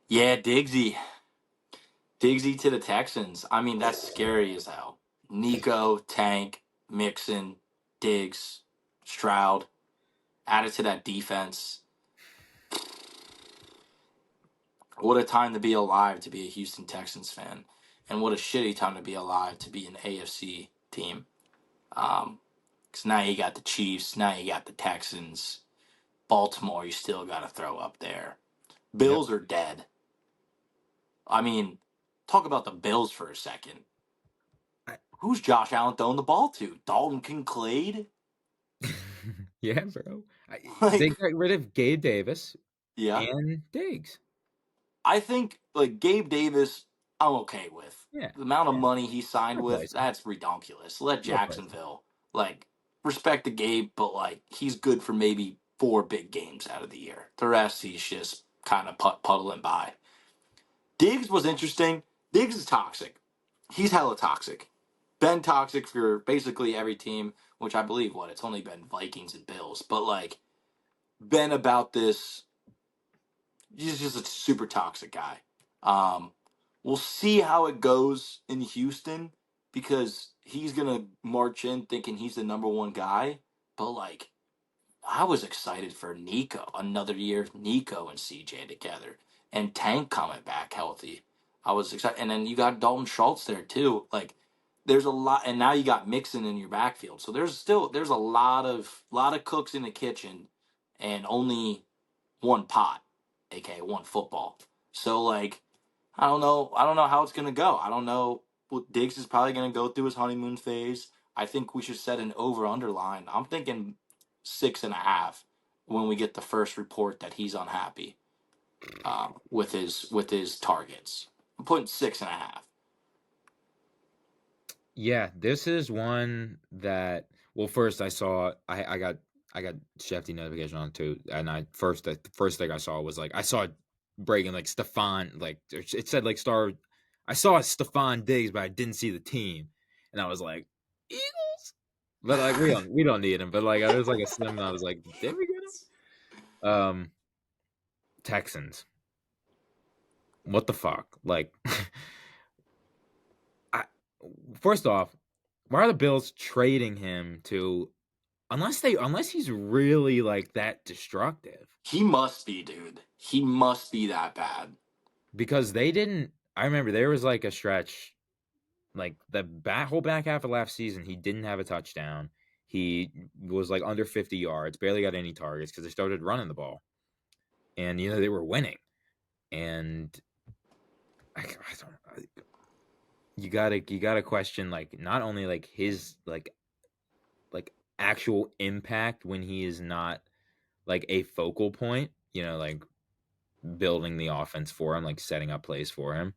Yeah, Diggsy to the Texans. I mean, that's scary as hell. Nico, Tank, Mixon, Diggs, Stroud, added to that defense. What a time to be alive to be a Houston Texans fan, and what a shitty time to be alive to be an AFC team. Because now you got the Chiefs, now you got the Texans, Baltimore. You still got to throw up there. Yep. Bills are dead. I mean, talk about the Bills for a second. I, Who's Josh Allen throwing the ball to? Dalton Kincaid? yeah, bro. They Like, got rid of Gabe Davis yeah. and Diggs. I think like Gabe Davis, I'm okay with. Yeah, The amount of yeah. money he signed with, Replace him. that's redonkulous. Let Replace him. Jacksonville like respect the Gabe, but like he's good for maybe 4 big games out of the year. The rest he's just kind of puddling by. Diggs was interesting. Diggs is toxic. He's hella toxic. Been toxic for basically every team, which I believe it's only been Vikings and Bills, but like been about this. He's just a super toxic guy. Um, we'll see how it goes in Houston because he's gonna march in thinking he's the number one guy. But like, I was excited for Nico, another year of Nico and CJ together, and Tank coming back healthy. I was excited, and then you got Dalton Schultz there too. Like, there's a lot, and now you got Mixon in your backfield. So there's a lot of cooks in the kitchen, and only one pot, aka one football. So like, I don't know how it's gonna go. I don't know. Well, Diggs is probably gonna go through his honeymoon phase. I think we should set an over/under line. I'm thinking 6.5 when we get the first report that he's unhappy with his targets. I'm putting 6.5. Yeah, this is one that. Well, first I got Shefty notification on too, and the first thing I saw was like I saw breaking like Stefon like it said like star. I saw Stefon Diggs, but I didn't see the team, and I was like Eagles, but like we don't need him. But like I was like a sim, and I was like, did we get him? Texans. What the fuck? Like, I first off, why are the Bills trading him to unless he's really like that destructive? He must be, dude. He must be that bad. Because they didn't. I remember there was like a stretch, like whole back half of last season, he didn't have a touchdown. He was like under 50 yards, barely got any targets because they started running the ball, and they were winning. And I don't. You gotta question like not only like his like actual impact when he is not like a focal point, like building the offense for him, like setting up plays for him.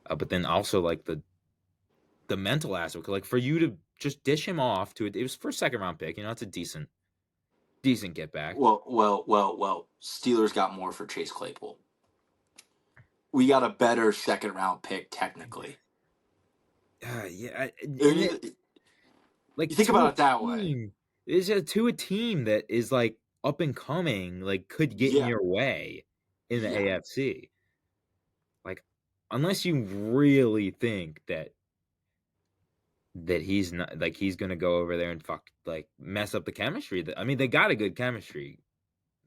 But then also like the mental aspect, like for you to just dish him off to it was first second round pick, it's a decent get back. Well. Steelers got more for Chase Claypool. We got a better second round pick technically. Yeah, and You like think to a about it that way. team, to a team that is like up and coming, like could get in Yeah, your way in the yeah. AFC. Like, unless you really think that he's not like he's gonna go over there and like mess up the chemistry. I mean, they got a good chemistry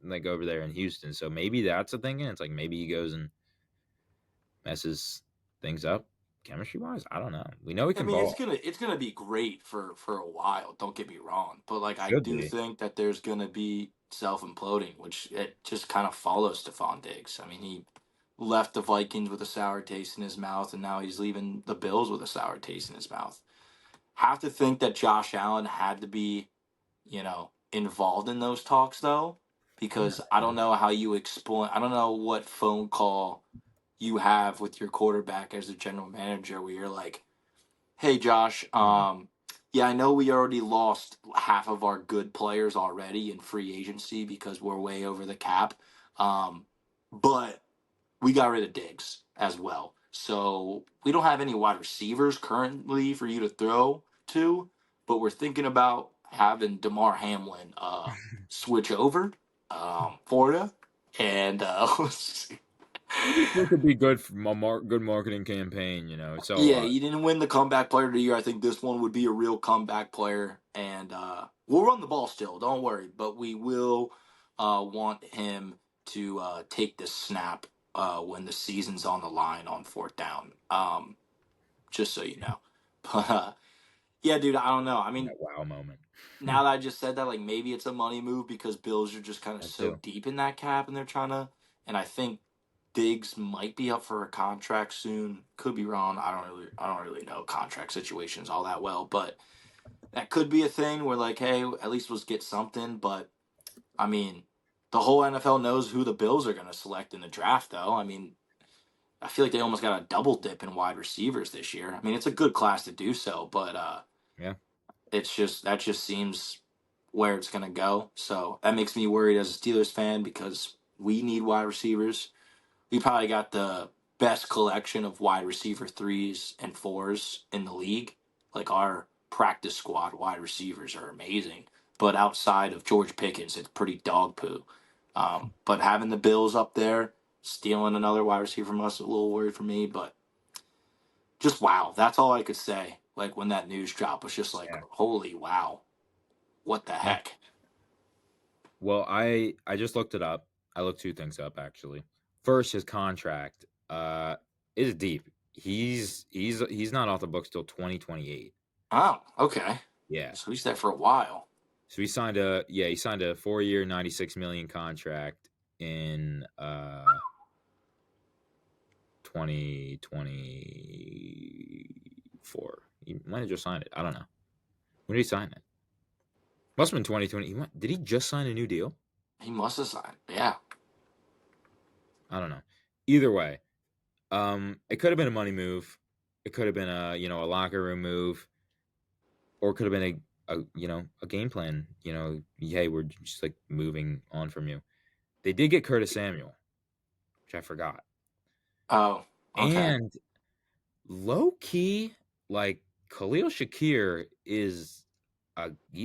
like over there in Houston, so maybe that's the thinking. It's like maybe he goes and messes things up chemistry wise. I don't know. We know he I can mean, it's ball. gonna it's gonna be great for a while. Don't get me wrong, but like I Should do be. think that there's gonna be self imploding, which it just kind of follows Stefon Diggs. I mean, he left the Vikings with a sour taste in his mouth, and now he's leaving the Bills with a sour taste in his mouth. Have to think that Josh Allen had to be, involved in those talks though, because I don't know how you explain. I don't know what phone call you have with your quarterback as a general manager where you're like, "Hey, Josh, yeah, I know we already lost half of our good players already in free agency because we're way over the cap, but we got rid of Diggs as well. So we don't have any wide receivers currently for you to throw to, but we're thinking about having Damar Hamlin switch over for you." And It could be good for good marketing campaign, So Yeah, what? you didn't win the comeback player of the year. I think this one would be a real comeback player, and we'll run the ball still. Don't worry, but we will want him to take the snap when the season's on the line on fourth down. Just so you know. But yeah, dude, I don't know. I mean, That wow moment. now that I just said that, like maybe it's a money move because Bills are just kind of That so too. deep in that cap, and they're trying to. And I think Diggs might be up for a contract soon. Could be wrong. I don't really know contract situations all that well, but that could be a thing where like, hey, at least let's get something. But I mean, the whole NFL knows who the Bills are going to select in the draft, though. I mean, I feel like they almost got a double dip in wide receivers this year. I mean, it's a good class to do so, but Yeah. it's just that just seems where it's going to go. So that makes me worried as a Steelers fan because we need wide receivers. We probably got the best collection of wide receiver threes and fours in the league. Like our practice squad wide receivers are amazing, but outside of George Pickens, it's pretty dog poo. But having the Bills up there, stealing another wide receiver from us, a little worried for me. But just wow, that's all I could say. Like when that news dropped, was just like, Yeah. holy wow, what the Yeah. heck? Well, I just looked it up. I looked two things up actually. First, his contract is deep. He's not off the books till 2028. Oh, okay. Yeah. So he's there for a while. So he signed a 4-year, 96 million contract in 2024. He might have just signed it. I don't know. When did he sign it? Must have been 2020. Did he just sign a new deal? He must have signed. Yeah. I don't know. Either way, it could have been a money move. It could have been a locker room move, or it could have been a game plan. Hey, we're just like moving on from you. They did get Curtis Samuel, which I forgot, Oh, okay. and low key, like Khalil Shakir he's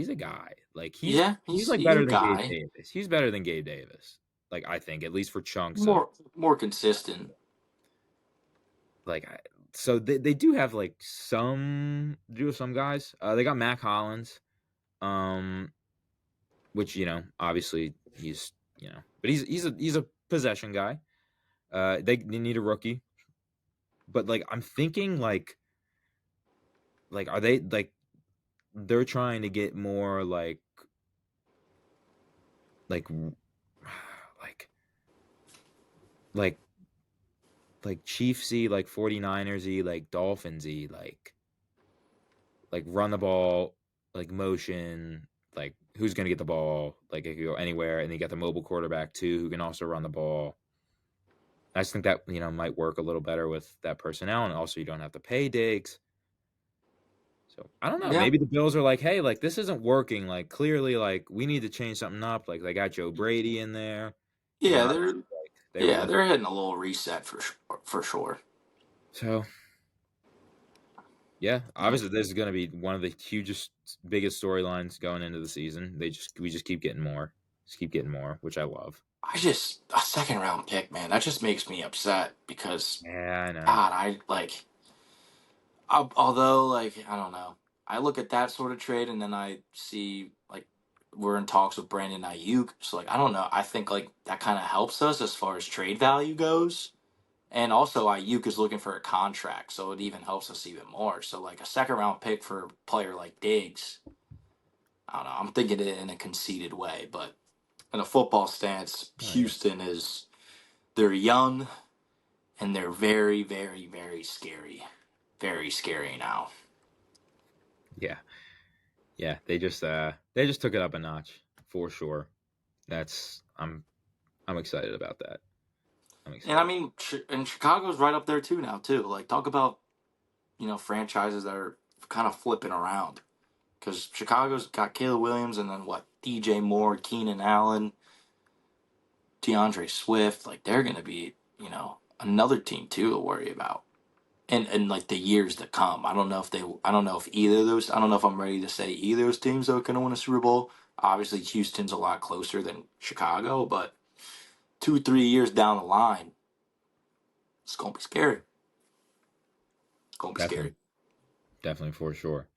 a guy. Like Yeah, he's he's like a better good than Gabe guy. Davis. He's better than Gabe Davis. Like I think at least for chunks of More consistent. like so they do have like some guys. They got Mac Hollins, um, which obviously but he's a possession guy. They need a rookie, but like I'm thinking like are they like they're trying to get more like like like like Chiefsy, like 49ersy, like Dolphinsy, like run the ball, like motion, like who's gonna get the ball, like it could go anywhere, and you got the mobile quarterback too who can also run the ball. I just think that might work a little better with that personnel, and also you don't have to pay Diggs. So I don't know. Yeah. Maybe the Bills are like, hey, like this isn't working. Like clearly, like we need to change something up. Like they got Joe Brady in there. Yeah, Obviously, like they were yeah, looking. they're hitting a little reset for sure, for sure. So yeah, obviously this is going to be one of the hugest, biggest storylines going into the season. We just keep getting more, which I love. I just a second round pick, man. That just makes me upset because Yeah, I know. God, I like. Although, like, I don't know. I look at that sort of trade and then I see like we're in talks with Brandon Ayuk. So like I don't know. I think like that kind of helps us as far as trade value goes. And also Ayuk is looking for a contract, so it even helps us even more. So like a second round pick for a player like Diggs, I don't know. I'm thinking it in a conceited way, but in a football stance, Oh yeah, Houston is they're young and they're very, very, very scary. Very scary now. yeah, yeah. They just took it up a notch for sure. That's I'm excited about that. I'm And I excited. mean, and Chicago's right up there too now too. Like talk about franchises that are kind of flipping around because Chicago's got Caleb Williams and then what DJ Moore, Keenan Allen, DeAndre Swift. Like they're gonna be another team too to worry about. And like the years to come, I don't know if either of those. I don't know if I'm ready to say either of those teams are going to win a Super Bowl. Obviously, Houston's a lot closer than Chicago, but 2 3 years down the line, It's gonna be scary. It's gonna be Definitely, scary. definitely for sure.